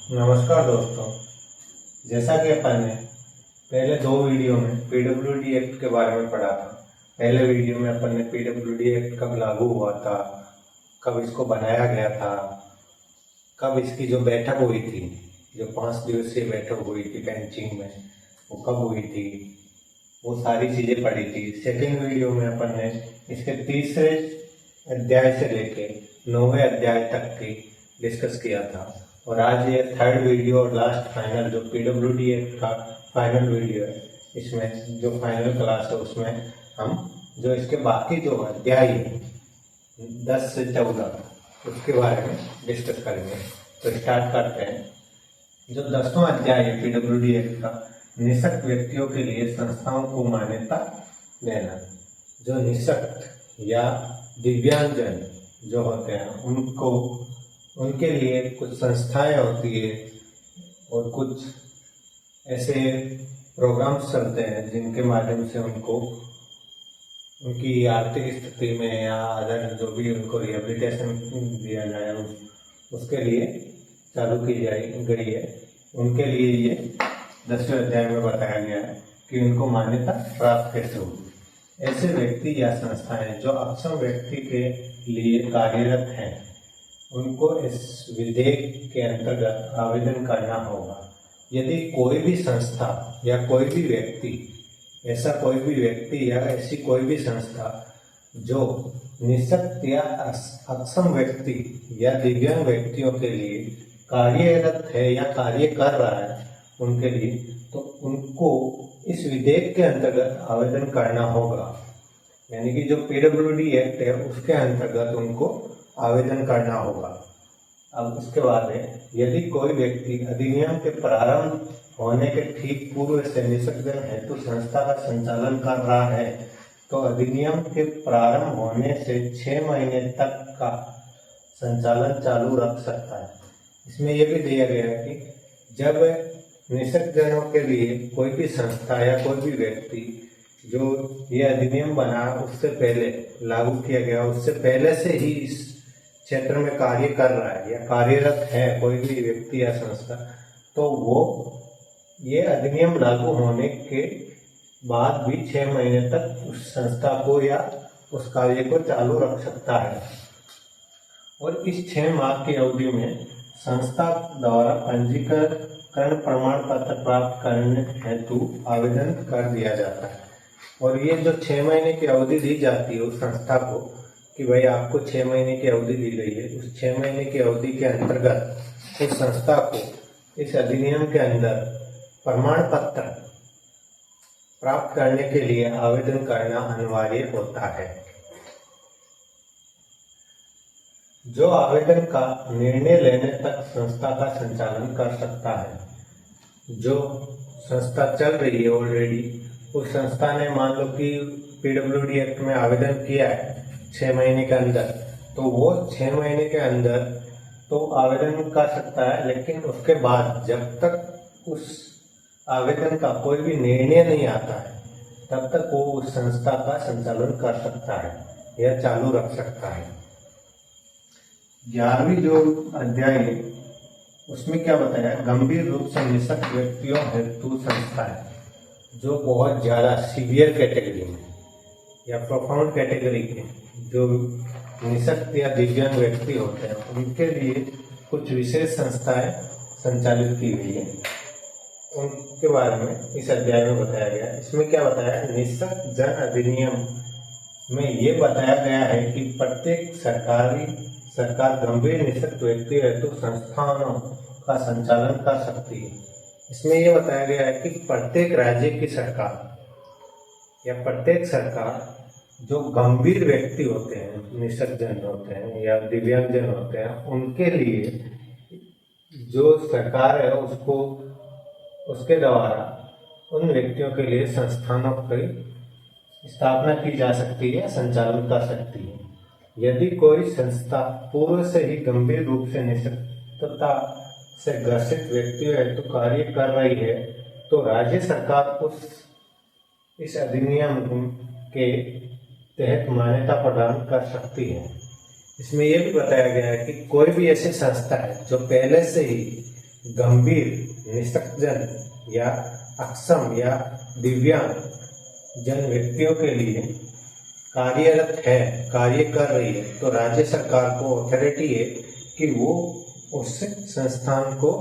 नमस्कार दोस्तों। जैसा कि अपन ने पहले 2 वीडियो में पीडब्ल्यूडी एक्ट के बारे में पढ़ा था। पहले वीडियो में अपन ने पीडब्ल्यूडी एक्ट कब लागू हुआ था, कब इसको बनाया गया था, कब इसकी जो बैठक हुई थी, जो 5 दिवसीय बैठक हुई थी बेंचिंग में, वो कब हुई थी, वो सारी चीज़ें पढ़ी थी। सेकेंड वीडियो में अपन ने इसके तीसरे अध्याय से लेके 9वें अध्याय तक की डिस्कस किया था। और आज ये थर्ड वीडियो और लास्ट फाइनल जो पीडब्ल्यूडी एक्ट का फाइनल वीडियो है, इसमें जो फाइनल क्लास है उसमें हम जो इसके बाकी जो अध्याय है 10 से 14 उसके बारे में डिस्कस करेंगे। तो स्टार्ट करते हैं। जो 10वां अध्याय है पीडब्ल्यूडी एक्ट का, निःशक्त व्यक्तियों के लिए संस्थाओं को मान्यता देना। जो निःशक्त या दिव्यांगजन जो होते हैं उनके लिए कुछ संस्थाएं होती है और कुछ ऐसे प्रोग्राम्स चलते हैं जिनके माध्यम से उनको उनकी आर्थिक स्थिति में या अदर जो भी उनको रिहेबिलिटेशन दिया जाए उसके लिए चालू की गई है। उनके लिए ये 10वें अध्याय में बताया गया है कि उनको मान्यता प्राप्त कैसे होगी। ऐसे व्यक्ति या संस्थाएं जो अक्षम व्यक्ति के लिए कार्यरत हैं, उनको इस विधेयक के अंतर्गत आवेदन करना होगा। यदि कोई भी संस्था या कोई भी व्यक्ति, ऐसा कोई भी व्यक्ति या ऐसी कोई भी संस्था जो निःशक्त या अक्षम व्यक्ति या दिव्यांग व्यक्तियों के लिए कार्यरत है या कार्य कर रहा है उनके लिए, तो उनको इस विधेयक के अंतर्गत आवेदन करना होगा। यानी कि जो पीडब्ल्यूडी एक्ट है उसके अंतर्गत उनको आवेदन करना होगा। अब उसके बाद है, यदि कोई व्यक्ति अधिनियम के प्रारंभ होने के ठीक पूर्व से निःशक्तजन हेतु संस्था का संचालन कर रहा है, तो अधिनियम के प्रारंभ होने से 6 महीने तक का संचालन चालू रख सकता है। इसमें यह भी दिया गया है कि जब निःशक्तजनों के लिए कोई भी संस्था या कोई भी व्यक्ति जो ये अधिनियम बना उससे पहले लागू किया गया, उससे पहले से ही इस क्षेत्र में कार्य कर रहा है या कार्यरत है कोई भी व्यक्ति या संस्था, तो वो ये अधिनियम लागू होने के बाद भी 6 महीने तक उस संस्था को या उस कार्य को चालू रख सकता है। और इस 6 माह की अवधि में संस्था द्वारा पंजीकरण प्रमाण पत्र प्राप्त करने हेतु आवेदन कर दिया जाता है। और ये जो 6 महीने की अवधि दी जाती है उस संस्था को कि भाई आपको 6 महीने की अवधि दी गई है, उस 6 महीने की अवधि के अंतर्गत उस संस्था को इस अधिनियम के अंदर प्रमाण पत्र प्राप्त करने के लिए आवेदन करना अनिवार्य होता है। जो आवेदन का निर्णय लेने तक संस्था का संचालन कर सकता है। जो संस्था चल रही है ऑलरेडी, उस संस्था ने मान लो कि पीडब्ल्यूडी एक्ट में आवेदन किया है 6 महीने के अंदर, तो वो 6 महीने के अंदर तो आवेदन कर सकता है, लेकिन उसके बाद जब तक उस आवेदन का कोई भी निर्णय नहीं आता है तब तक वो उस संस्था का संचालन कर सकता है या चालू रख सकता है। 11वीं जो अध्याय है उसमें क्या बताया, गंभीर रूप से निःशक्त व्यक्तियों हेतु संस्थाएं जो बहुत ज़्यादा सीवियर कैटेगरी में या प्रोफाउंड कैटेगरी के जो निःशक्त या दिव्यांग व्यक्ति होते हैं, उनके लिए कुछ विशेष संस्थाएं संचालित की गई है। उनके बारे में इस अध्याय में बताया गया है। इसमें क्या बताया, निःशक्त जन अधिनियम में ये बताया गया है कि प्रत्येक सरकार गंभीर निःशक्त व्यक्ति हेतु संस्थानों का संचालन कर सकती है। इसमें यह बताया गया है कि प्रत्येक राज्य की सरकार या प्रत्येक सरकार जो गंभीर व्यक्ति होते हैं, निःशक्तजन होते हैं या दिव्यांगजन होते हैं, उनके लिए जो सरकार है उसके द्वारा उन व्यक्तियों के लिए संस्थानों की स्थापना की जा सकती है, संचालन कर सकती है। यदि कोई संस्था पूर्व से ही गंभीर रूप से निःशक्तता से ग्रसित व्यक्तियों हेतु कार्य कर रही है, तो राज्य सरकार इस अधिनियम के तहत मान्यता प्रदान कर सकती है। इसमें यह भी बताया गया है कि कोई भी ऐसी संस्था है जो पहले से ही गंभीर निःशक्तजन या अक्षम या दिव्यांग जन व्यक्तियों के लिए कार्यरत है, कार्य कर रही है, तो राज्य सरकार को अथॉरिटी है कि वो उस संस्थान को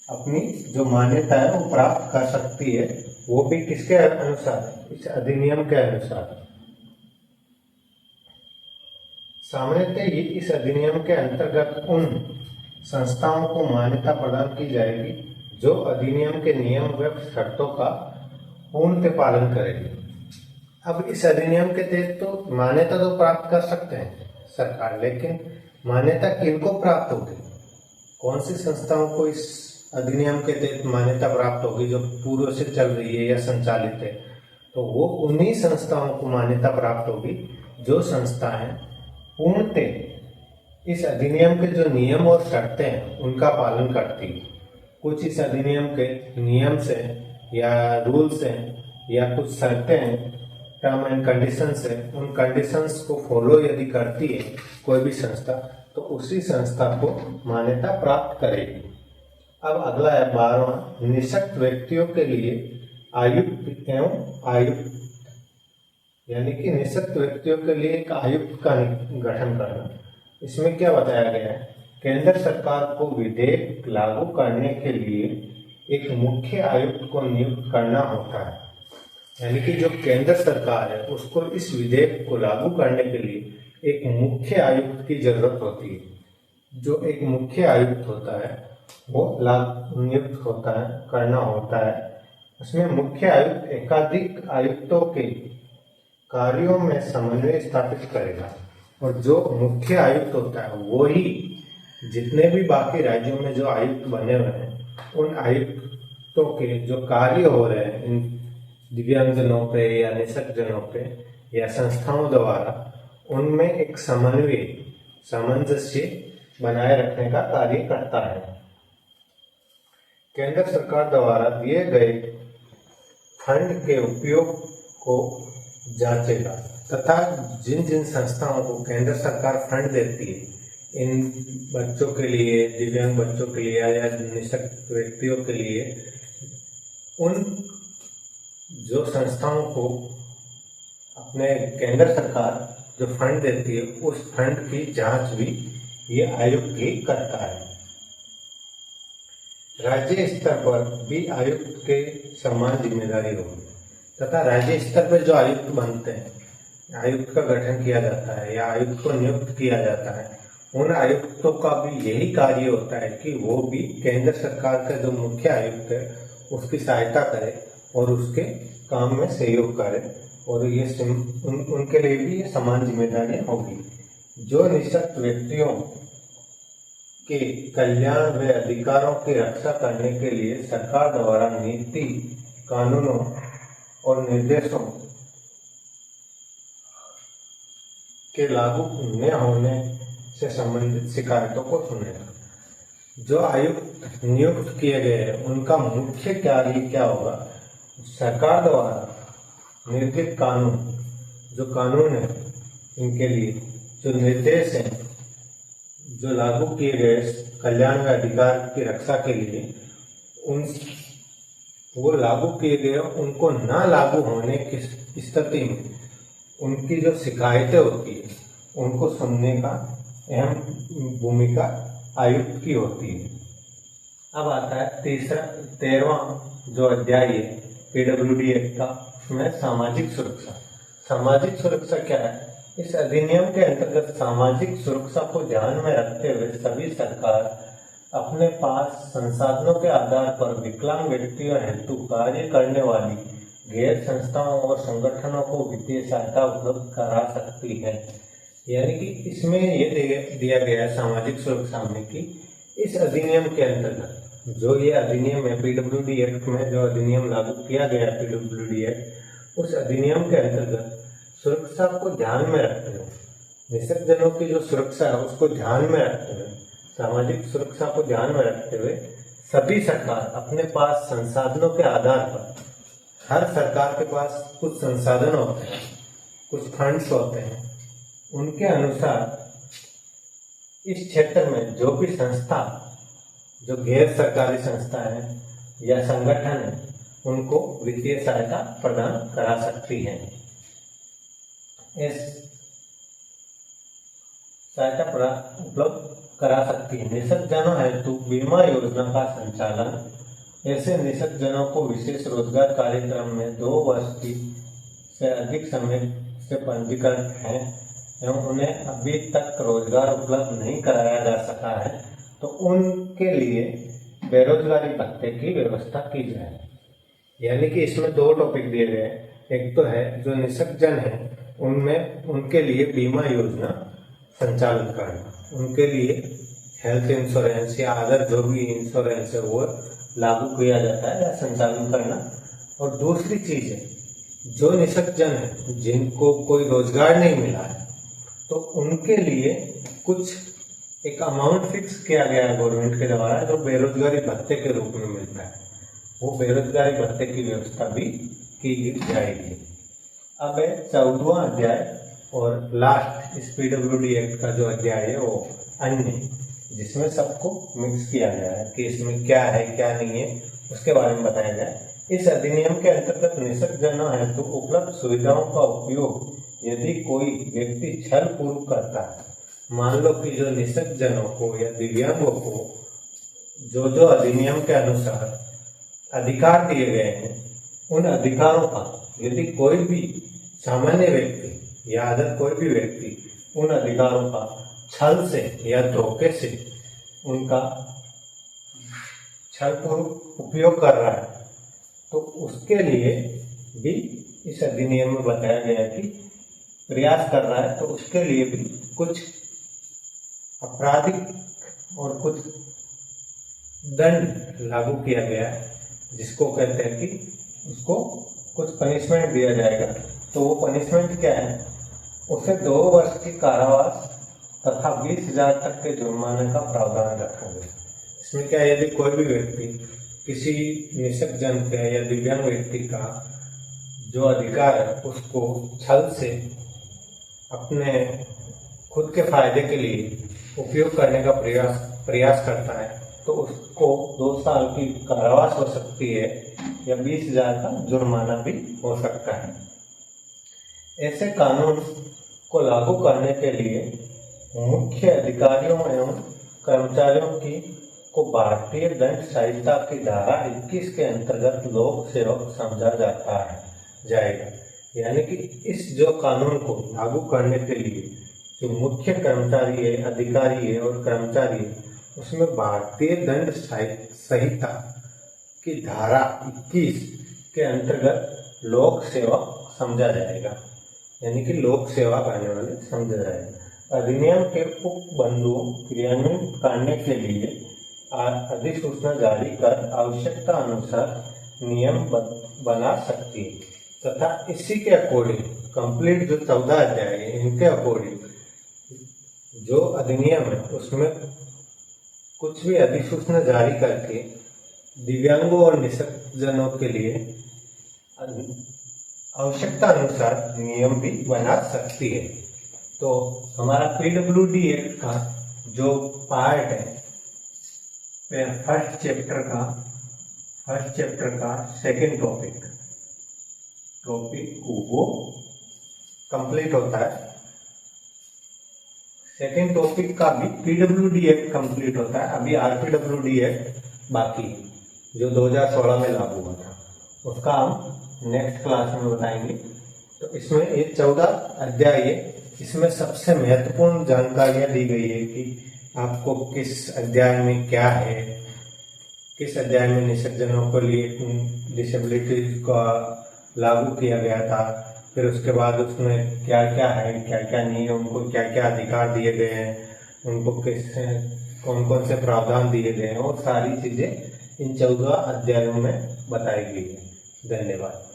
अपनी जो मान्यता है वो प्राप्त कर सकती है, वो भी किसके अनुसार, इस अधिनियम के अनुसार। सामान्यतः ही इस अधिनियम के अंतर्गत उन संस्थाओं को मान्यता प्रदान की जाएगी जो अधिनियम के नियम व शर्तों का पूर्णतः पालन करेगी। अब इस अधिनियम के तहत तो मान्यता तो प्राप्त कर सकते हैं सरकार, लेकिन मान्यता किनको प्राप्त होगी, कौन सी संस्थाओं को इस अधिनियम के तहत मान्यता प्राप्त होगी जो पूर्व से चल रही है या संचालित है, तो वो उन्हीं संस्थाओं को मान्यता प्राप्त होगी जो संस्थाएं पूर्णतः इस अधिनियम के जो नियम और शर्तें हैं उनका पालन करती है। कुछ इस अधिनियम के नियम से या रूल्स हैं या कुछ शर्तें हैं, टर्म एंड कंडीशंस है, उन कंडीशंस को फॉलो यदि करती है कोई भी संस्था, तो उसी संस्था को मान्यता प्राप्त करेगी। अब अगला है 12वां, निःशक्त व्यक्तियों के लिए आयुक्त एवं आयुक्त, यानी कि निःशक्त व्यक्तियों के लिए एक आयुक्त का गठन करना। इसमें क्या बताया गया है, केंद्र सरकार को विधेयक लागू करने के लिए एक मुख्य आयुक्त को नियुक्त करना होता है, यानी कि जो केंद्र सरकार है उसको इस विधेयक को लागू करने के लिए एक मुख्य आयुक्त की जरूरत होती है। जो एक मुख्य आयुक्त होता है वो नियुक्त होता है, करना होता है। उसमें मुख्य आयुक्त एकाधिक आयुक्तों के कार्यों में समन्वय स्थापित करेगा, और जो मुख्य आयुक्त होता है वो ही जितने भी बाकी राज्यों में जो आयुक्त बने हुए हैं उन आयुक्तों के जो कार्य हो रहे हैं इन दिव्यांगजनों पे या निःशक्तजनों पे या संस्थाओं द्वारा, उनमें एक समन्वय, सामंजस्य बनाए रखने का कार्य करता है। केंद्र सरकार द्वारा दिए गए फंड के उपयोग को जांचेगा तथा जिन जिन संस्थाओं को केंद्र सरकार फंड देती है, इन बच्चों के लिए, दिव्यांग बच्चों के लिए या निःशक्त व्यक्तियों के लिए, उन जो संस्थाओं को अपने केंद्र सरकार जो फंड देती है उस फंड की जांच भी ये आयुक्त ही करता है। राज्य स्तर पर भी आयुक्त के समान जिम्मेदारी होगी तथा राज्य स्तर पर जो आयुक्त बनते हैं, आयुक्त का गठन किया जाता है या आयुक्त को नियुक्त किया जाता है, उन आयुक्तों का भी यही कार्य होता है कि वो भी केंद्र सरकार का जो मुख्य आयुक्त है उसकी सहायता करे और उसके काम में सहयोग करे, और ये उनके लिए भी ये समान जिम्मेदारियां होगी। जो निःशक्त व्यक्तियों के कल्याण व अधिकारों की रक्षा करने के लिए सरकार द्वारा नीति, कानूनों और निर्देशों के लागू न होने से संबंधित शिकायतों को सुनेगा। जो आयुक्त नियुक्त किए गए हैं उनका मुख्य कार्य क्या होगा, सरकार द्वारा निर्दिष्ट कानून, जो कानून है इनके लिए, जो निर्देश हैं जो लागू किए गए कल्याण व अधिकार की रक्षा के लिए, उन वो लागू किए गए उनको ना लागू होने की स्थिति में उनकी जो शिकायतें होती है उनको सुनने का अहम भूमिका आयुक्त की होती है। अब आता है 13वां जो अध्याय है पीडब्ल्यूडी एक्ट का, उसमें सामाजिक सुरक्षा। सामाजिक सुरक्षा क्या है, इस अधिनियम के अंतर्गत सामाजिक सुरक्षा को ध्यान में रखते हुए सभी सरकार अपने पास संसाधनों के आधार पर विकलांग व्यक्तियों हेतु कार्य करने वाली गैर संस्थाओं और संगठनों को वित्तीय सहायता उपलब्ध करा सकती है। यानी कि इसमें ये दिया गया है सामाजिक सुरक्षा में कि इस अधिनियम के अंतर्गत जो ये अधिनियम है पीडब्ल्यूडी एक्ट में जो अधिनियम लागू किया गया है पीडब्ल्यूडी एक्ट, उस अधिनियम के अंतर्गत सुरक्षा को ध्यान में रखते हुए, निःशक्त जनों की जो सुरक्षा है उसको ध्यान में रखते हुए, सामाजिक सुरक्षा को ध्यान में रखते हुए सभी सरकार अपने पास संसाधनों के आधार पर, हर सरकार के पास कुछ संसाधन होते हैं, कुछ फंड्स होते हैं, उनके अनुसार इस क्षेत्र में जो भी संस्था जो गैर सरकारी संस्थाएं हैं या संगठन है उनको वित्तीय सहायता प्रदान करा सकती है। इस सहायता उपलब्ध करा सकती है। निःशक्तजनों हेतु बीमा योजना का संचालन। ऐसे निःशक्तजनों को विशेष रोजगार कार्यक्रम में 2 वर्ष की से अधिक समय से पंजीकृत हैं एवं उन्हें अभी तक रोजगार उपलब्ध नहीं कराया जा सका है, तो उनके लिए बेरोजगारी भत्ते की व्यवस्था की जाए। यानी कि इसमें 2 टॉपिक दिए गए हैं। एक तो है जो निःशक्तजन है उनमें उनके लिए बीमा योजना संचालित करना, उनके लिए हेल्थ इंश्योरेंस या अदर जो भी इंश्योरेंस है वो लागू किया जाता है या संचालन करना। और दूसरी चीज है जो निःशक्तजन है जिनको कोई रोजगार नहीं मिला है, तो उनके लिए कुछ एक अमाउंट फिक्स किया गया है गवर्नमेंट के द्वारा जो बेरोजगारी भत्ते के रूप में मिलता है, वो बेरोजगारी भत्ते की व्यवस्था भी की जाएगी। अब है 14वां अध्याय और लास्ट इस पीडब्ल्यूडी एक्ट का जो अध्याय है वो अन्य, जिसमें सबको मिक्स किया गया है कि इसमें क्या है क्या नहीं है उसके बारे में बताया गया है। इस अधिनियम के अंतर्गत निःशक्तजनों हेतु उपलब्ध सुविधाओं का उपयोग यदि कोई व्यक्ति छल पूर्व करता है, मान लो कि जो निःशक्तजनों को या दिव्यांगों को जो अधिनियम के अनुसार अधिकार दिए गए हैं उन अधिकारों का यदि कोई भी सामान्य व्यक्ति या अदर कोई भी व्यक्ति उन अधिकारों का छल से या धोखे से उनका छलपूर्वक उपयोग कर रहा है, तो उसके लिए भी इस अधिनियम में बताया गया है कि प्रयास कर रहा है तो उसके लिए भी कुछ आपराधिक और कुछ दंड लागू किया गया है, जिसको कहते हैं कि उसको कुछ पनिशमेंट दिया जाएगा। तो वो पनिशमेंट क्या है, उसे 2 वर्ष की कारावास तथा 20,000 तक के जुर्माने का प्रावधान रखा गया। इसमें क्या है, यदि कोई भी व्यक्ति किसी निःशक्तजन के या दिव्यांग व्यक्ति का जो अधिकार है उसको छल से अपने खुद के फायदे के लिए उपयोग करने का प्रयास करता है, तो उसको 2 साल की कारावास हो सकती है या 20,000 का जुर्माना भी हो सकता है। ऐसे कानून को लागू करने के लिए मुख्य अधिकारियों एवं कर्मचारियों को भारतीय दंड संहिता की धारा 21 के अंतर्गत लोक सेवक समझा जाएगा। यानी कि इस जो कानून को लागू करने के लिए जो मुख्य कर्मचारी है, अधिकारी है और कर्मचारी है, उसमें भारतीय दंड संहिता की धारा 21 के अंतर्गत लोक सेवक समझा जाएगा, यानी कि लोक सेवा करने वाले समझा जाएगा। अधिनियम के उपबंधों क्रियान्वित करने के लिए अधिसूचना जारी कर आवश्यकता अनुसार नियम बना सकती है तथा इसी के अकॉर्डिंग कंप्लीट जो 14 अध्याय है इनके अकॉर्डिंग जो अधिनियम है उसमें कुछ भी अधिसूचना जारी करके दिव्यांगों और निःशक्तजनों के लिए आवश्यकता अनुसार नियम भी बना सकती है। तो हमारा पीडब्ल्यूडी एक्ट का जो पार्ट है फर्स्ट चैप्टर का सेकंड टॉपिक वो कंप्लीट होता है। सेकंड टॉपिक का भी पीडब्ल्यूडी एक्ट कंप्लीट होता है। अभी आरपीडब्ल्यूडी एक्ट बाकी है जो 2016 में लागू हुआ था, उसका हम नेक्स्ट क्लास में बताएंगे। तो इसमें ये 14 अध्याय है, इसमें सबसे महत्वपूर्ण जानकारियां दी गई है कि आपको किस अध्याय में क्या है, किस अध्याय में निःशक्तजनों के लिए डिसेबिलिटी का लागू किया गया था, फिर उसके बाद उसमें क्या क्या है क्या क्या नहीं है, उनको क्या क्या अधिकार दिए गए हैं, उनको कौन कौन से प्रावधान दिए गए हैं, और सारी चीजें इन 14 अध्यायों में बताई गई है। धन्यवाद।